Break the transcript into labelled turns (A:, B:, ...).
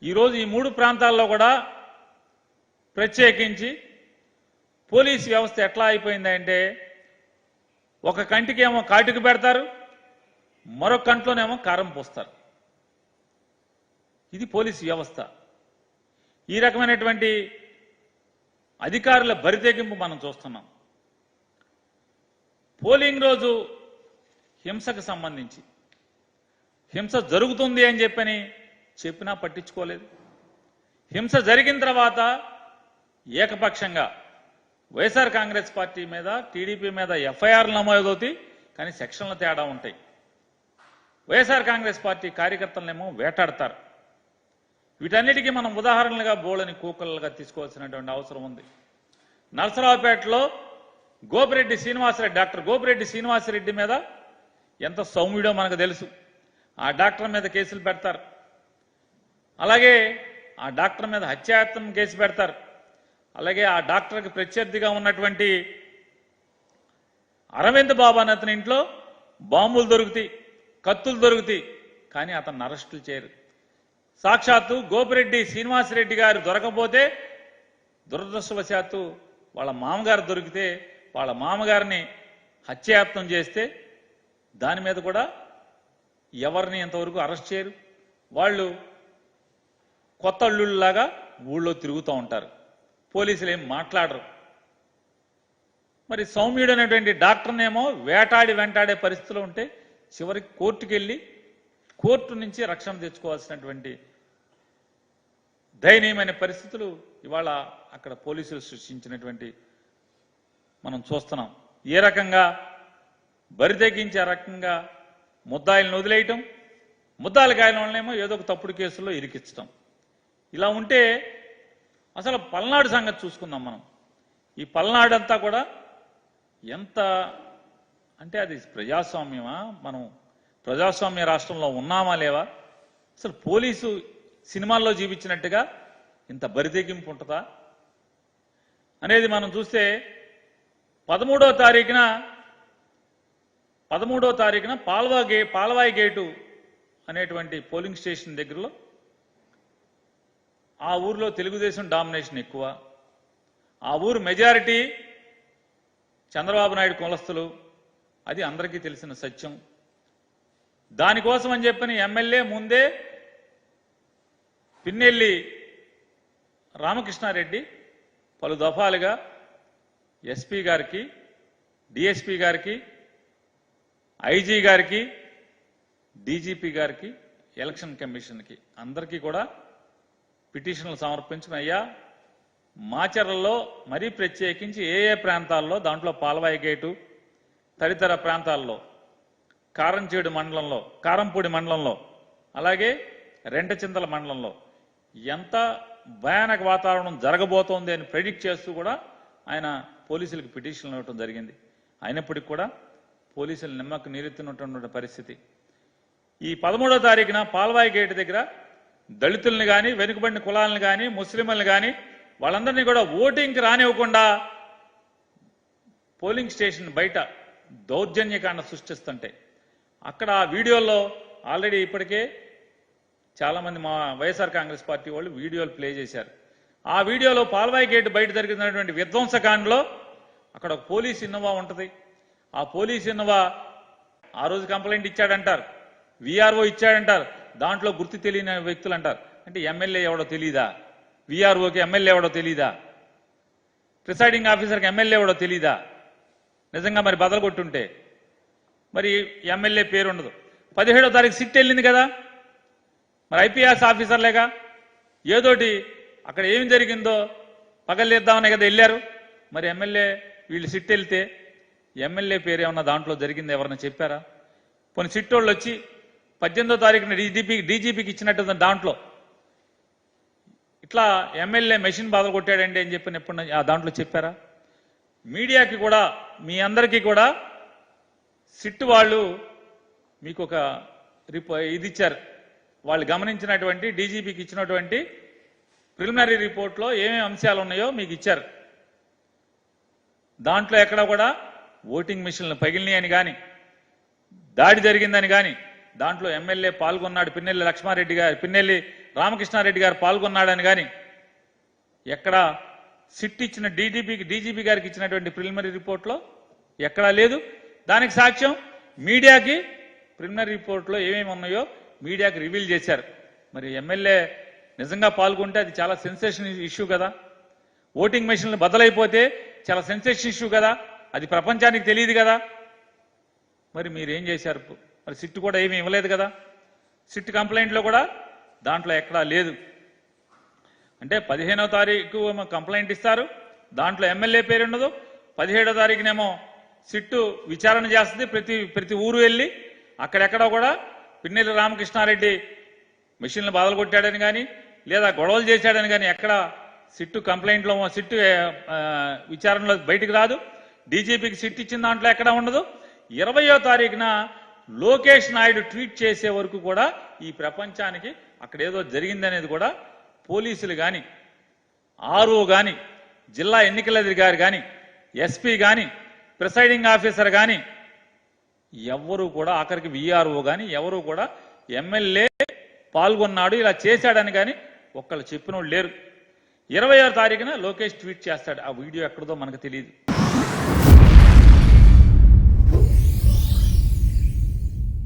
A: ఈరోజు ఈ 3 ప్రాంతాల్లో కూడా ప్రత్యేకించి పోలీస్ వ్యవస్థ ఎట్లా అయిపోయిందంటే ఒక కంటికేమో కాటుకు పెడతారు, మరొక కంట్లోనేమో కారం పోస్తారు. ఇది పోలీస్ వ్యవస్థ. ఈ రకమైనటువంటి అధికారుల బరితెగింపు మనం చూస్తున్నాం. పోలింగ్ రోజు హింసకు సంబంధించి హింస జరుగుతుంది అని చెప్పినా పట్టించుకోలేదు. హింస జరిగిన తర్వాత ఏకపక్షంగా వైఎస్ఆర్ కాంగ్రెస్ పార్టీ మీద టీడీపీ మీద ఎఫ్ఐఆర్లు నమోదవుతాయి, కానీ సెక్షన్ల తేడా ఉంటాయి. వైఎస్ఆర్ కాంగ్రెస్ పార్టీ కార్యకర్తలనేమో వేటాడతారు. వీటన్నిటికీ మనం ఉదాహరణలుగా బోళని కూకలుగా తీసుకోవాల్సినటువంటి అవసరం ఉంది. నరసరావుపేటలో డాక్టర్ గోపిరెడ్డి శ్రీనివాసరెడ్డి మీద ఎంత సౌమ్యుడో మనకు తెలుసు. ఆ డాక్టర్ మీద కేసులు పెడతారు. అలాగే ఆ డాక్టర్ మీద హత్యాయత్నం కేసు పెడతారు. అలాగే ఆ డాక్టర్కి ప్రత్యర్థిగా ఉన్నటువంటి అరవింద్ బాబు అనే అతని ఇంట్లో బాంబులు దొరుకుతాయి, కత్తులు దొరుకుతాయి, కానీ అతన్ని అరెస్టులు చేయరు. సాక్షాత్తు గోపిరెడ్డి శ్రీనివాసరెడ్డి గారు దొరకపోతే దురదృష్టవశాత్తు వాళ్ళ మామగారు దొరికితే వాళ్ళ మామగారిని హత్యాయత్నం చేస్తే దాని మీద కూడా ఎవరిని ఎంతవరకు అరెస్ట్ చేయరు. వాళ్ళు కొత్త అల్లుళ్ళలాగా ఊళ్ళో తిరుగుతూ ఉంటారు. పోలీసులు ఏం మాట్లాడరు. మరి సౌమ్యుడు అనేటువంటి డాక్టర్నేమో వెంటాడే పరిస్థితులు ఉంటే చివరికి కోర్టుకు వెళ్ళి కోర్టు నుంచి రక్షణ తెచ్చుకోవాల్సినటువంటి దయనీయమైన పరిస్థితులు ఇవాళ అక్కడ పోలీసులు సృష్టించినటువంటి మనం చూస్తున్నాం. ఏ రకంగా బరితెగించే రకంగా ముద్దాయిలను వదిలేయటం, ముద్దాయిలు కాయల వాళ్ళనేమో ఏదో ఒక తప్పుడు కేసుల్లో ఇరికించడం. ఇలా ఉంటే అసలు పల్నాడు సంగతి చూసుకుందాం మనం. ఈ పల్నాడు అంతా కూడా ఎంత అంటే అది ప్రజాస్వామ్యమా, మనం ప్రజాస్వామ్య రాష్ట్రంలో ఉన్నామా లేవా? అసలు పోలీసు సినిమాల్లో చూపించినట్టుగా ఇంత బరితెగింపు ఉంటుందా అనేది మనం చూస్తే 13వ తారీఖున పాల్వాయి గేటు అనేటువంటి పోలింగ్ స్టేషన్ దగ్గరలో ఆ ఊర్లో తెలుగుదేశం డామినేషన్ ఎక్కువ. ఆ ఊరు మెజారిటీ చంద్రబాబు నాయుడు కులస్తులు, అది అందరికీ తెలిసిన సత్యం. దానికోసం అని చెప్పని ఎమ్మెల్యే ముందే పిన్నెల్లి రామకృష్ణారెడ్డి పలు దఫాలుగా ఎస్పీ గారికి, డిఎస్పీ గారికి, ఐజీ గారికి, డీజీపీ గారికి, ఎలక్షన్ కమిషన్కి అందరికీ కూడా పిటిషన్లు సమర్పించిన అయ్యా మాచర్లలో మరీ ప్రత్యేకించి ఏ ప్రాంతాల్లో, దాంట్లో పాల్వాయి గేటు తదితర ప్రాంతాల్లో, కారంచేడు మండలంలో, కారంపూడి మండలంలో, అలాగే రెంటచింతల మండలంలో ఎంత భయానక వాతావరణం జరగబోతోంది అని ప్రెడిక్ట్ చేస్తూ కూడా ఆయన పోలీసులకు పిటిషన్లు ఇవ్వడం జరిగింది. అయినప్పటికీ కూడా పోలీసులు నిమ్మకు నీరెత్తినటువంటి పరిస్థితి. ఈ 13వ తారీఖున పాల్వాయి గేటు దగ్గర దళితుల్ని కానీ, వెనుకబడిన కులాలను కానీ, ముస్లింలను కానీ వాళ్ళందరినీ కూడా ఓటింగ్కి రానివ్వకుండా పోలింగ్ స్టేషన్ బయట దౌర్జన్యకాండ సృష్టిస్తుంటే అక్కడ ఆ వీడియోల్లో ఆల్రెడీ ఇప్పటికే చాలామంది మా వైఎస్ఆర్ కాంగ్రెస్ పార్టీ వాళ్ళు వీడియోలు ప్లే చేశారు. ఆ వీడియోలో పాల్వాయి గేటు బయట జరిగినటువంటి విధ్వంసకాండలో అక్కడ ఒక పోలీస్ ఇన్నోవా ఉంటుంది. ఆ పోలీస్ ఇన్నోవా ఆ రోజు కంప్లైంట్ ఇచ్చాడంటారు, విఆర్ఓ ఇచ్చాడంటారు, దాంట్లో గుర్తు తెలియని వ్యక్తులు అంటారు. అంటే ఎమ్మెల్యే ఎవడో తెలీదా? విఆర్ఓకి ఎమ్మెల్యే ఎవడో తెలీదా? ప్రిసైడింగ్ ఆఫీసర్కి ఎమ్మెల్యే ఎవడో తెలీదా? నిజంగా మరి బదలు కొట్టుంటే మరి ఎమ్మెల్యే పేరు ఉండదు. 17వ తారీఖు సిట్ వెళ్ళింది కదా, మరి ఐపీఎస్ ఆఫీసర్లేగా ఏదోటి అక్కడ ఏమి జరిగిందో పగలేద్దామనే కదా వెళ్ళారు. మరి ఎమ్మెల్యే వీళ్ళు సిట్ వెళ్తే ఎమ్మెల్యే పేరు ఏమన్నా దాంట్లో జరిగింది ఎవరన్నా చెప్పారా? కొన్ని సిట్టోళ్ళు వచ్చి 18వ తారీఖున డీజీపీకి ఇచ్చినట్టు దాంట్లో ఇట్లా ఎమ్మెల్యే మెషిన్ బాధలు కొట్టాడండి అని చెప్పి ఎప్పుడు ఆ దాంట్లో చెప్పారా? మీడియాకి కూడా మీ అందరికీ కూడా సిట్ వాళ్ళు మీకు ఒక ఇది ఇచ్చారు. వాళ్ళు గమనించినటువంటి డీజీపీకి ఇచ్చినటువంటి ప్రిలిమినరీ రిపోర్ట్లో ఏమేమి అంశాలు ఉన్నాయో మీకు ఇచ్చారు. దాంట్లో ఎక్కడ కూడా ఓటింగ్ మిషన్లు పగిలినాయి అని కానీ, దాడి జరిగిందని కానీ, దాంట్లో ఎమ్మెల్యే పాల్గొన్నాడు, పిన్నెల్లి రామకృష్ణారెడ్డి గారు పాల్గొన్నాడని కానీ ఎక్కడ సిట్ ఇచ్చిన డీజీపీ గారికి ఇచ్చినటువంటి ప్రిలిమినరీ రిపోర్ట్లో ఎక్కడా లేదు. దానికి సాక్ష్యం మీడియాకి ప్రిలిమినరీ రిపోర్ట్లో ఏమేమి ఉన్నాయో మీడియాకి రివీల్ చేశారు. మరి ఎమ్మెల్యే నిజంగా పాల్గొంటే అది చాలా సెన్సేషన్ ఇష్యూ కదా. ఓటింగ్ మెషిన్లు బదలైపోతే చాలా సెన్సేషన్ ఇష్యూ కదా. అది ప్రపంచానికి తెలియదు కదా. మరి మీరేం చేశారు? మరి సిట్ కూడా ఏమీ ఇవ్వలేదు కదా. సిట్ కంప్లైంట్లో కూడా దాంట్లో ఎక్కడా లేదు. అంటే 15వ తారీఖు కంప్లైంట్ ఇస్తారు, దాంట్లో ఎమ్మెల్యే పేరు ఉండదు. 17వ తారీఖునేమో సిట్టు విచారణ చేస్తుంది, ప్రతి ఊరు వెళ్ళి అక్కడెక్కడ కూడా పిన్నెల్లి రామకృష్ణారెడ్డి మెషిన్లు బదలు కొట్టాడని కానీ లేదా గొడవలు చేశాడని కానీ ఎక్కడ సిట్టు కంప్లైంట్లో సిట్టు విచారణలో బయటికి రాదు. డీజీపీకి సిట్ ఇచ్చిన దాంట్లో ఎక్కడ ఉండదు. 20వ తారీఖున లోకేష్ నాయుడు ట్వీట్ చేసే వరకు కూడా ఈ ప్రపంచానికి అక్కడ ఏదో జరిగిందనేది కూడా పోలీసులు కానీ, ఆర్ఓ కానీ, జిల్లా ఎన్నికల అధికారి కానీ, ఎస్పీ కానీ, ప్రిసైడింగ్ ఆఫీసర్ కానీ ఎవరు కూడా, ఆఖరికి విఆర్ఓ కానీ ఎవరు కూడా ఎమ్మెల్యే పాల్గొన్నాడు ఇలా చేశాడని కానీ ఒక్కళ్ళు చెప్పినోళ్ళు లేరు. 20వ తారీఖున లోకేష్ ట్వీట్ చేస్తాడు. ఆ వీడియో ఎక్కడదో మనకు తెలియదు.